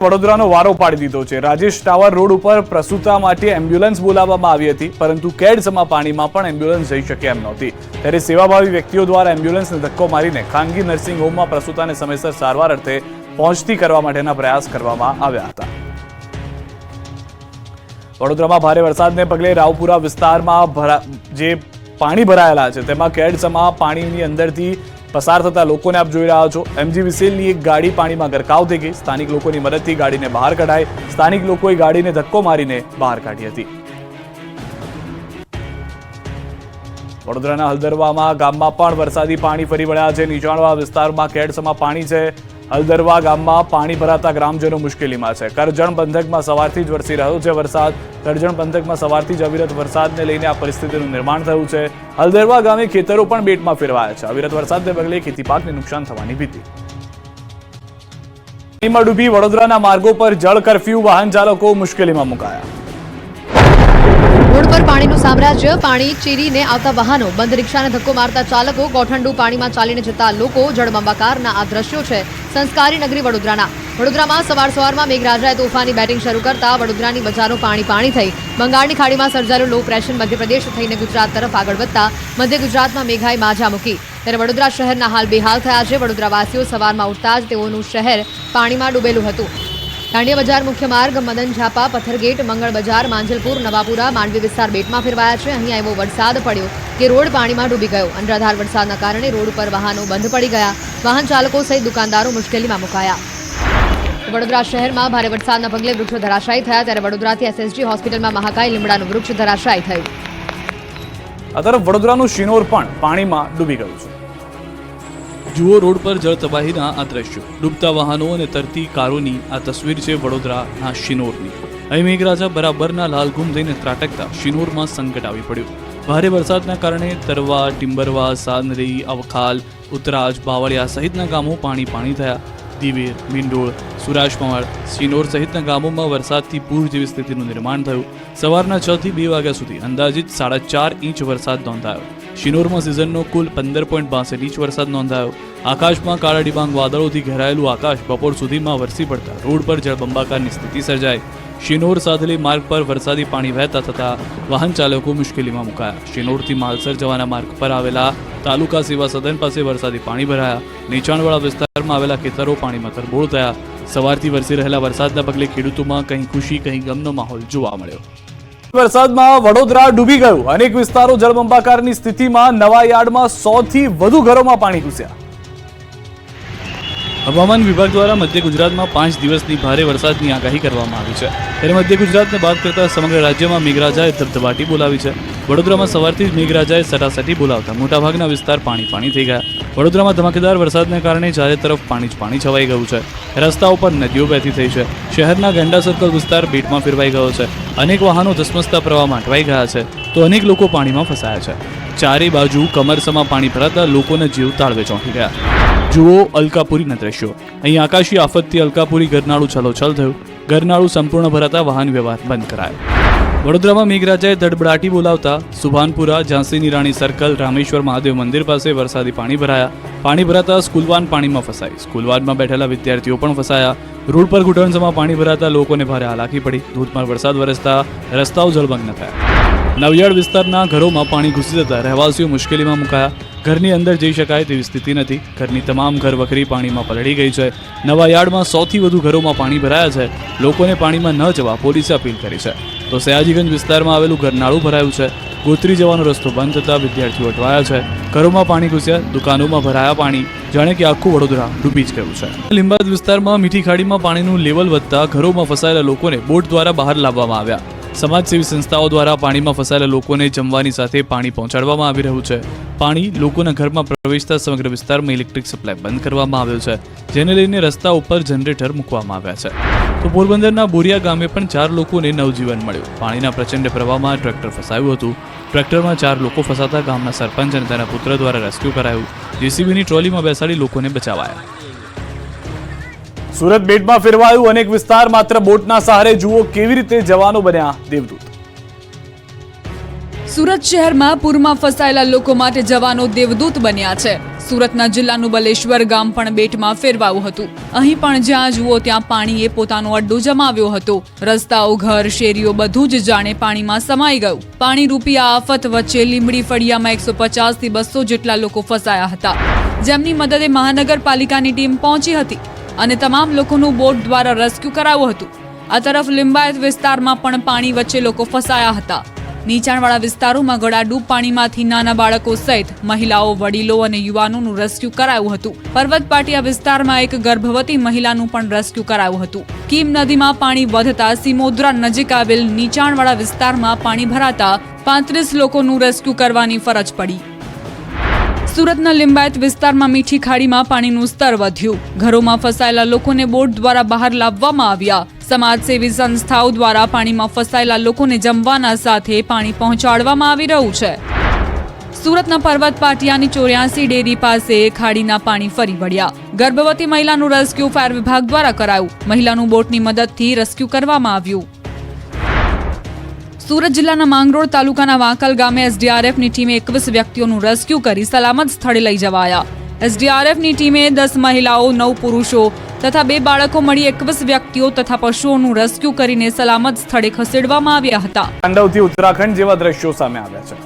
વડોદરાનો વારો પાડી દીધો છે। રાજેશ ટાવર રોડ ઉપર પ્રસૂતા માટે એમ્બ્યુલન્સ બોલાવવામાં આવી હતી, પરંતુ કેડસમાં પાણીમાં પણ એમ્બ્યુલન્સ જઈ શકે એમ નહોતી। ત્યારે સેવાભાવી વ્યક્તિઓ દ્વારા એમ્બ્યુલન્સને ધક્કો મારીને ખાનગી નર્સિંગ હોમમાં પ્રસૂતાને સમયસર સારવાર અર્થે પહોંચતી કરવા માટેના પ્રયાસ કરવામાં આવ્યા હતા। વડોદરામાં ભારે વરસાદને પગલે રાવપુરા વિસ્તારમાં જે પાણી ભરાયેલા છે તેમાં કેડસમાં પાણીની અંદરથી પસાર થતા લોકોને આપ જોઈ રહ્યા છો। એમજીવીસીએલની એક ગાડી પાણીમાં ગરકાવ થઈ ગઈ। સ્થાનિક લોકોની મદદથી ગાડીને બહાર કઢાઈ। સ્થાનિક લોકોએ ગાડીને ધક્કો મારીને બહાર કાઢી હતી। વડોદરાના હલદરવા ગામમાં પણ વરસાદી પાણી ફરી વળ્યા છે। નીચાણવાળા વિસ્તારમાં કેડસમાં પાણી છે। હલદરવા ગામમાં પાણી ભરાતા ગ્રામજનો મુશ્કેલીમાં છે। કરજણ પંથકમાં સવારથી જ વરસી રહ્યો છે વરસાદ। કરજણ પંથકમાં સવારથી જ અવિરત વરસાદને લઈને આ પરિસ્થિતિનું નિર્માણ થયું છે। હલદરવા ગામે ખેતરો પણ બેટમાં ફેરવાયા છે। અવિરત વરસાદને પગલે ખેતી પાકને નુકસાન થવાની ભીતિ। પાણીમાં ડૂબી વડોદરાના માર્ગો પર જળ કરફ્યુ, વાહન ચાલકો મુશ્કેલીમાં મુકાયા। રોડ પર પાણીનું સામ્રાજ્ય। પાણી ચીરીને આવતા વાહનો, બંધ રિક્ષાને ધક્કો મારતા ચાલકો, ગોઠંડુ પાણીમાં ચાલીને જતા લોકો, જળબંબાકારના આ દ્રશ્યો છે સંસ્કારી નગરી વડોદરાના। વડોદરામાં સવારમાં મેઘરાજાએ તોફાની બેટિંગ શરૂ કરતા વડોદરાની બજારો પાણી થઈ। બંગાળની ખાડીમાં સર્જાયેલું લો પ્રેશર મધ્યપ્રદેશ થઈને ગુજરાત તરફ આગળ વધતા મધ્ય ગુજરાતમાં મેઘાએ માજા મૂકી। ત્યારે વડોદરા શહેરના હાલ બેહાલ થયા છે। વડોદરાવાસીઓ સવારમાં ઉઠતા જ તેઓનું શહેર પાણીમાં ડૂબેલું હતું। દાંડિયા બજાર મુખ્ય માર્ગ, મદન ઝાપા, પથ્થરગેટ, મંગળ બજાર, માંજલપુર, નવાપુરા, માંડવી વિસ્તાર બેટમાં ફેરવાયા છે। અહીંયા એવો વરસાદ પડ્યો કે રોડ પાણીમાં ડૂબી ગયો। અનરાધાર વરસાદના કારણે રોડ પર વાહનો બંધ પડી ગયા। વાહન ચાલકો સહિત દુકાનદારો મુશ્કેલીમાં મુકાયા। વડોદરા શહેરમાં ભારે વરસાદના પગલે વૃક્ષો ધરાશાયી થયા। ત્યારે વડોદરાથી એસએસજી હોસ્પિટલમાં મહાકાય લીમડાનું વૃક્ષ ધરાશાયી થયું। આ તરફ વડોદરાનું શિનોર પણ પાણીમાં ડૂબી ગયું છે। જુઓ રોડ પર જળ તબાહીના આ દ્રશ્યો, ડૂબતા વાહનો અને તરતી કારોની આ તસવીર છે વડોદરાના શિનોરની। અહીં મેઘરાજા બરાબરના લાલઘુમ થઈને ત્રાટકતા શિનોરમાં સંકટ આવી પડ્યું। ભારે વરસાદના કારણે તરવા, ટિમ્બરવા, સાંદરી, અવખાલ, ઉતરાજ, બાવળિયા સહિતના ગામો પાણી થયા। દિવેર, મીંડોળ, સુરાજપવાડ, શિનોર સહિતના ગામોમાં વરસાદથી પૂર જેવી સ્થિતિનું નિર્માણ થયું। સવારના 6 થી 2 વાગ્યા સુધી અંદાજિત 4.5 ઇંચ વરસાદ નોંધાયો। શિનોરમાં સિઝનનો કુલ 15.62 ઇંચ વરસાદ નોંધાયો। આકાશમાં કાળા ડિબાંગ વાદળોથી ઘેરાયેલું આકાશ બપોર સુધીમાં વરસી પડતા રોડ પર જળબંબાકારની સ્થિતિ સર્જાઈ। શિનોર સાધલી માર્ગ પર વરસાદી પાણી વહેતા થતા વાહન ચાલકો મુશ્કેલીમાં મુકાયા। શિનોરથી માલસર જવાના માર્ગ પર આવેલા તાલુકા સેવા સદન પાસે વરસાદી પાણી ભરાયા। નીચાણવાળા વિસ્તારમાં આવેલા ખેતરો પાણીમાં તરબોળ થયા। સવારથી વરસી રહેલા વરસાદના પગલે ખેડૂતોમાં કहीं ખુશી કहीं ગમનો માહોલ જોવા મળ્યો। વરસાદમાં વડોદરા ડૂબી ગયું। અનેક વિસ્તારો જળબંબાકારની સ્થિતિમાં। નવા યાર્ડમાં 100 થી વધુ ઘરોમાં પાણી ઘૂસ્યા। હવામાન વિભાગ દ્વારા મધ્ય ગુજરાતમાં 5 દિવસની ભારે વરસાદની આગાહી કરવામાં આવી છે। ત્યારે મધ્ય ગુજરાતને બાદ કરતા સમગ્ર રાજ્યમાં મેઘરાજાએ ધબધબાટી બોલાવી છે। વડોદરામાં સવારથી જ મેઘરાજાએ સટાસટી બોલાવતા મોટાભાગના વિસ્તાર પાણી થઈ ગયા। વડોદરામાં ધમાકેદાર વરસાદને કારણે ચારે તરફ પાણી જ પાણી છવાઈ ગયું છે। રસ્તાઓ પર નદીઓ વહેતી થઈ છે। શહેરના ગંડા સર્કલ વિસ્તાર બેટમાં ફેરવાઈ ગયો છે। અનેક વાહનો ધસમસતા પ્રવાહમાં અટવાઈ ગયા છે, તો અનેક લોકો પાણીમાં ફસાયા છે। ચારે બાજુ કમરસમાં પાણી ભરાતા લોકોના જીવ તાળવે ચોંટી ગયા। જુઓ અલકાપુરીના દ્રશ્યો। અહીં આકાશી આફતથી અલકાપુરી ગરનાળું છલોછલ થયું। ગરનાળું સંપૂર્ણ ભરાતા વાહન વ્યવહાર બંધ કરાયો। વડોદરામાં મેઘરાજાએ ધડબડાટી બોલાવતા સુભાનપુરા, ઝાંસીની રાણી સર્કલ, રામેશ્વર મહાદેવ મંદિર પાસે વરસાદી પાણી ભરાયા। પાણી ભરાતા સ્કૂલવાન પાણીમાં ફસાઈ। સ્કૂલવાનમાં બેઠેલા વિદ્યાર્થીઓ પણ ફસાયા। રોડ પર ઘૂંટણસમાં પાણી ભરાતા લોકોને ભારે હાલાકી પડી। ધોધમાર વરસાદ વરસતા રસ્તાઓ જળમગ્ન થયા। નવિયાડ વિસ્તારના ઘરોમાં પાણી ઘૂસી જતા રહેવાસીઓ મુશ્કેલીમાં મુકાયા। ઘરની અંદર જઈ શકાય તેવી સ્થિતિ નથી। ઘરની તમામ ઘર વખરી પાણીમાં પલળી ગઈ છે। નવા યાર્ડમાં 100 થી વધુ ઘરોમાં પાણી ભરાયા છે। લોકોને પાણીમાં ન જવા પોલીસે અપીલ કરી છે। તો સયાજીગંજ વિસ્તારમાં આવેલું ગરનાળું ભરાયું છે। ગોત્રી જવાનો રસ્તો બંધ થતા વિદ્યાર્થીઓ અટવાયા છે। ઘરોમાં પાણી ઘૂસ્યા। દુકાનોમાં ભરાયા પાણી, જાણે કે આખું વડોદરા ડૂબી જ ગયું છે। લીંબાદ વિસ્તારમાં મીઠી ખાડીમાં પાણીનું લેવલ વધતા ઘરોમાં ફસાયેલા લોકોને બોટ દ્વારા બહાર લાવવામાં આવ્યા। સમાજસેવી સંસ્થાઓ દ્વારા પાણીમાં ફસાયેલા લોકોને જમવાની સાથે પાણી પહોંચાડવામાં આવી રહ્યું છે। પાણી લોકોના ઘરમાં પ્રવેશતા સમગ્ર વિસ્તારમાં ઇલેક્ટ્રિક સપ્લાય બંધ કરવામાં આવ્યો છે, જેને લઈને રસ્તા ઉપર જનરેટર મૂકવામાં આવ્યા છે। તો પોરબંદરના બોરિયા ગામે પણ 4 લોકોને નવજીવન મળ્યું। પાણીના પ્રચંડ પ્રવાહમાં ટ્રેક્ટર ફસાયું હતું। ટ્રેક્ટરમાં 4 લોકો ફસાતા ગામના સરપંચ અને તેના પુત્ર દ્વારા રેસ્ક્યુ કરાયું। જેસીબીની ટ્રોલીમાં બેસાડી લોકોને બચાવાયા। સુરત બેટમાં ફેરવાયું। અનેક વિસ્તાર માત્ર બોટના સહારે। જુઓ કેવી રીતે જવાનો બન્યા દેવદૂત। સુરત શહેરમાં પૂરમાં ફસાયેલા લોકો માટે જવાનો દેવદૂત બન્યા છે. સુરતના જિલ્લાનું બલેશ્વર ગામ પણ બેટમાં ફેરવાયું હતું. અહીં પણ જ્યાં જુઓ ત્યાં પાણીએ પોતાનો અડ્ડો જમાવ્યો હતો. રસ્તાઓ, ઘર, શેરીઓ બધું જ જાણે પાણીમાં સમાઈ ગયું. પાણી રૂપી આ આફત વચ્ચે લીંબડી ફળિયામાં 150 થી 200 જેટલા લોકો ફસાયા હતા, જેમની મદદે મહાનગરપાલિકાની ટીમ પહોંચી હતી અને તમામ લોકોનું બોટ દ્વારા રેસ્ક્યુ કરાવ્યું હતું. આ તરફ લિંબાયત વિસ્તારમાં પણ પાણી વચ્ચે લોકો ફસાયા હતા. નીચાણવાળા વિસ્તારોમાં ગળાડૂબ પાણીમાંથી નાના બાળકો સહિત મહિલાઓ, વડીલો અને યુવાનોનું રેસ્ક્યુ કરાયું હતું. પર્વત પાટિયા વિસ્તારમાં એક ગર્ભવતી મહિલાનું પણ રેસ્ક્યુ કરાયું હતું. કીમ નદીમાં પાણી વધતા સિમોદ્રા નજીક આવેલ નીચાણવાળા વિસ્તારમાં પાણી ભરાતા 35 લોકોનું રેસ્ક્યુ કરવાની ફરજ પડી. સુરતના લિંબાયત વિસ્તારમાં મીઠી ખાડીમાં પાણીનું સ્તર વધ્યું. ઘરોમાં ફસાયેલા લોકોને બોટ દ્વારા બહાર લાવવામાં આવ્યા. સમાજસેવી સંસ્થાઓ દ્વારા પાણીમાં ફસાયેલા લોકોને જમવાના સાથે પાણી પહોંચાડવામાં આવી રહ્યું છે. સુરતના પર્વત પાટિયાની 84 ડેરી પાસે ખાડીના પાણી ફરી વળ્યા. ગર્ભવતી મહિલાનું રેસ્ક્યુ ફાયર વિભાગ દ્વારા કરાયું. મહિલાનું બોટની મદદથી રેસ્ક્યુ કરવામાં આવ્યું. સુરત જિલ્લાના માંગરોળ તાલુકાના વાંકલ ગામે એસડીઆરએફની ટીમે 21 વ્યક્તિઓનું રેસ્ક્યુ કરી સલામત સ્થળે લઈ જવાયા. એસડીઆરએફની ટીમે 10 મહિલાઓ, 9 પુરુષો તથા 2 બાળકો મળી 21 વ્યક્તિઓ તથા પશુઓનું રેસ્ક્યુ કરીને સલામત સ્થળે ખસેડવામાં આવ્યા હતા. તાંડવથી ઉત્તરાખંડ જેવા દ્રશ્યો સામે આવ્યા છે.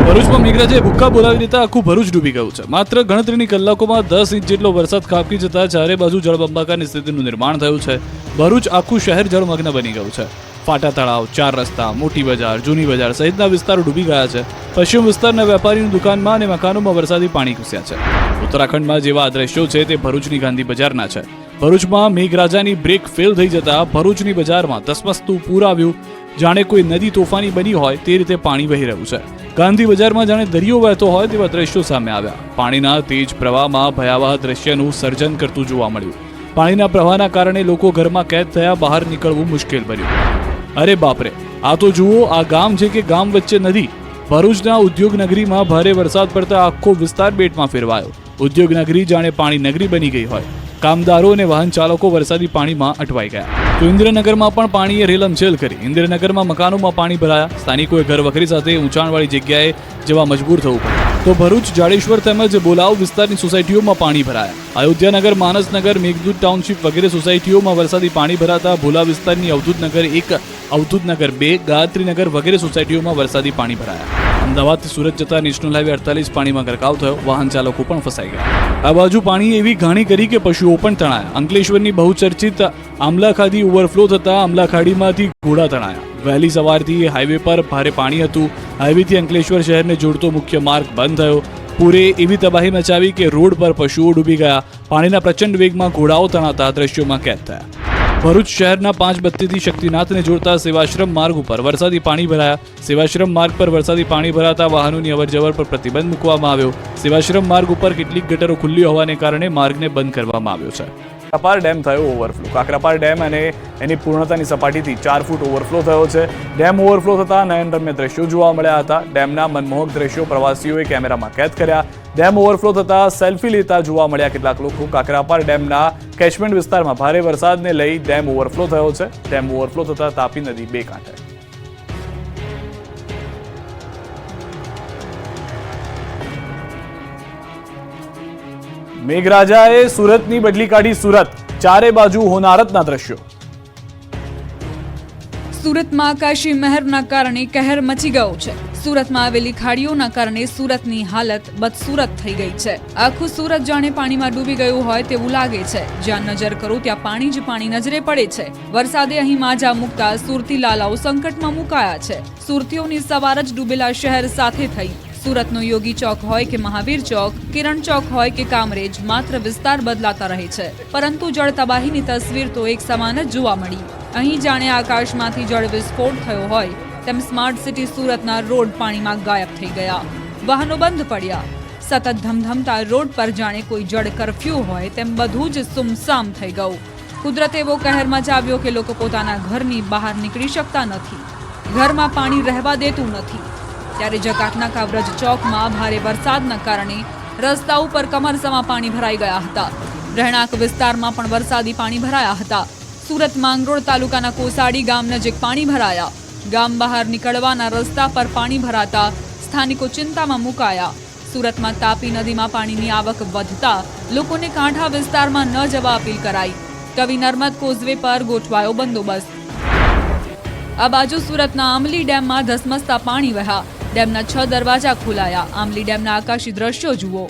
ભરૂચમાં મેઘરાજાએ ભૂક્કા બોલાવી દેતા આખું ભરૂચ ડૂબી ગયું છે. માત્ર ગણતરીની કલાકોમાં 10 ઇંચ જેટલો વરસાદ ખાબકી જતા ચારે બાજુ જળબંબાકારની સ્થિતિનું નિર્માણ થયું છે. ભરૂચ આખું શહેર જળમગ્ન બની ગયું છે. ફાટા તળાવ, 4 રસ્તા, મોટી બજાર, જૂની બજાર સહિતના વિસ્તારો ડૂબી ગયા છે. પશ્ચિમ વિસ્તારના વેપારીની દુકાનમાં અને મકાનોમાં વરસાદી પાણી ઘૂસ્યા છે. ઉત્તરાખંડમાં જેવા દ્રશ્યો છે તે ભરૂચની ગાંધી બજારના છે. ભરૂચમાં મેઘરાજાની બ્રેક ફેલ થઈ જતા ભરૂચની બજારમાં ધસમસતું પૂર આવ્યું. જાણે કોઈ નદી તોફાની બની હોય તે રીતે પાણી વહી રહ્યું છે. ગાંધી બજારમાં જાણે દરિયો વહેતો હોય તેવા દ્રશ્યો સામે આવ્યા. પાણીના તેજ પ્રવાહમાં ભયાવહ દ્રશ્યનું સર્જન કરતું જોવા મળ્યું. પાણીના પ્રવાહના કારણે લોકો ઘરમાં કેદ થયા, બહાર નીકળવું મુશ્કેલ બન્યું. અરે બાપરે, આ તો જુઓ, આ ગામ છે કે ગામ વચ્ચે નદી. ભરૂચના ઉદ્યોગનગરીમાં ભારે વરસાદ પડતા આખો વિસ્તાર બેટમાં ફેરવાયો. ઉદ્યોગનગરી જાણે પાણી નગરી બની ગઈ હોય. કામદારો અને વાહન ચાલકો વરસાદી પાણીમાં અટવાઈ ગયા. તો ઇન્દ્રનગરમાં પણ પાણીએ રેલમછેલ કરી. ઇન્દ્રનગરમાં મકાનોમાં પાણી ભરાયા. સ્થાનિકોએ ઘર વખરી સાથે ઊંચાણવાળી જગ્યાએ જવા મજબૂર થવું પડ્યું. તો ભરૂચ, જાડેશ્વર તેમજ બોલાવ વિસ્તારની સોસાયટીઓમાં પાણી ભરાયા. અયોધ્યાનગર, માનસનગર, મેઘદૂત ટાઉનશીપ વગેરે સોસાયટીઓમાં વરસાદી પાણી ભરાતા ભોલા વિસ્તારની અવધૂતનગર 1, અવધૂતનગર 2, ગાયત્રીનગર વગેરે સોસાયટીઓમાં વરસાદી પાણી ભરાયા. અમદાવાદથી સુરત જતા નેશનલ હાઈવે 48 પાણીમાં ગરકાવ થયો. વાહન ચાલકો પણ ફસાઈ ગયા. આ બાજુ પાણી એવી ઘાણી કરી કે પશુઓ પણ તણાયા. અંકલેશ્વરની બહુચર્ચિત આમલાખાડી ઓવરફ્લો થતા આમલાખાડીમાંથી ઘોડા તણાયા. વહેલી સવારથી હાઈવે પર ભારે પાણી હતું. હાઈવેથી અંકલેશ્વર શહેરને જોડતો મુખ્ય માર્ગ બંધ થયો. પૂરે એવી તબાહી મચાવી કે રોડ પર પશુઓ ડૂબી ગયા. પાણીના પ્રચંડ વેગમાં ઘોડાઓ તણાતા દ્રશ્યોમાં કેદ થયા. ભરૂચ શહેરના 5 બત્તીથી શક્તિનાથને જોડતા સેવાશ્રમ માર્ગ ઉપર વરસાદી પાણી ભરાયા. સેવાશ્રમ માર્ગ પર વરસાદી પાણી ભરાતા વાહનોની અવરજવર પર પ્રતિબંધ મૂકવામાં આવ્યો. સેવાશ્રમ માર્ગ ઉપર કેટલીક ગટરો ખુલ્લી હોવાને કારણે માર્ગને બંધ કરવામાં આવ્યો છે. કાકરાપાર ડેમ થયો ઓવરફ્લો. કાકરાપાર ડેમ અને એની પૂર્ણતાની સપાટીથી 4 ફૂટ ઓવરફ્લો થયો છે. ડેમ ઓવરફ્લો થતા નયનરમ્ય દ્રશ્યો જોવા મળ્યા હતા. ડેમના મનમોહક દ્રશ્યો પ્રવાસીઓએ કેમેરામાં કેદ કર્યા. ડેમ ઓવરફ્લો થતા સેલ્ફી લેતા જોવા મળ્યા કેટલાક લોકો. કાકરાપાર ડેમના કેચમેન્ટ વિસ્તારમાં ભારે વરસાદને લઈ ડેમ ઓવરફ્લો થયો છે. ડેમ ઓવરફ્લો થતા તાપી નદી 2 કાંઠે. મેઘરાજાએ સુરતની બદલી કાઢી સુરત. ચારે બાજુ હોનારતના દ્રશ્યો. સુરતમાં આકાશી મહેરના કારણે કહેર મચી ગયો છે. સુરતમાં આવેલી ખાડીઓના કારણે સુરતની હાલત બદસુરત થઈ ગઈ છે. આખું સુરત જાણે પાણીમાં ડૂબી ગયું હોય તેવું લાગે છે. જ્યાં નજર કરો ત્યાં પાણી જ પાણી નજરે પડે છે. વરસાદે અહીં માજા મૂકતા સુરતી લાલાઓ સંકટમાં મુકાયા છે. સુરતીઓની સવાર જ ડૂબેલા શહેર સાથે થઈ. સુરતનો યોગી ચોક હોય કે મહાવીર ચોક, કિરણ ચોક હોય કે કામરેજ, માત્ર વિસ્તાર બદલાતા રહે છે, પરંતુ જળ તબાહીની તસવીર તો એક સમાન જ જોવા મળી. અહીં જાણે આકાશમાંથી જળ વિસ્ફોટ થયો હોય તેમ સ્માર્ટ સિટી સુરતના રોડ પાણીમાં ગાયબ થઈ ગયા. વાહનો બંધ પડ્યા. સતત ધમધમતા રોડ પર જાણે કોઈ જળ કર્ફ્યુ હોય તેમ બધું જ સુમસામ થઈ ગયું. કુદરત એવો કહેર મચાવ્યો કે લોકો પોતાના ઘરની બહાર નીકળી શકતા નથી. ઘરમાં પાણી રહેવા દેતું નથી. ત્યારે જકાતના કાવરજ ચોકમાં ભારે વરસાદના કારણે રસ્તા ઉપર કમરસમાં પાણી ભરાઈ ગયા હતા. રહેણાંક વિસ્તારમાં પણ વરસાદી પાણી ભરાયા હતા. સુરત માંગરોળ તાલુકાના કોસાડી ગામ નજીક પાણી ભરાયા. ગામ બહાર નીકળવાના રસ્તા પર પાણી ભરાતા સ્થાનિકો ચિંતામાં મુકાયા. સુરતમાં તાપી નદીમાં પાણીની આવક વધતા લોકોને કાંઠા વિસ્તારમાં ન જવા અપીલ કરાઈ. કવિ નર્મદ કોઝવે પર ગોઠવાયો બંદોબસ્ત. આ બાજુ સુરતના આમલી ડેમમાં ધસમસતા પાણી વહ્યા. ડેમના 6 દરવાજા ખોલાયા. આમલી ડેમના આકાશી દ્રશ્યો જુઓ.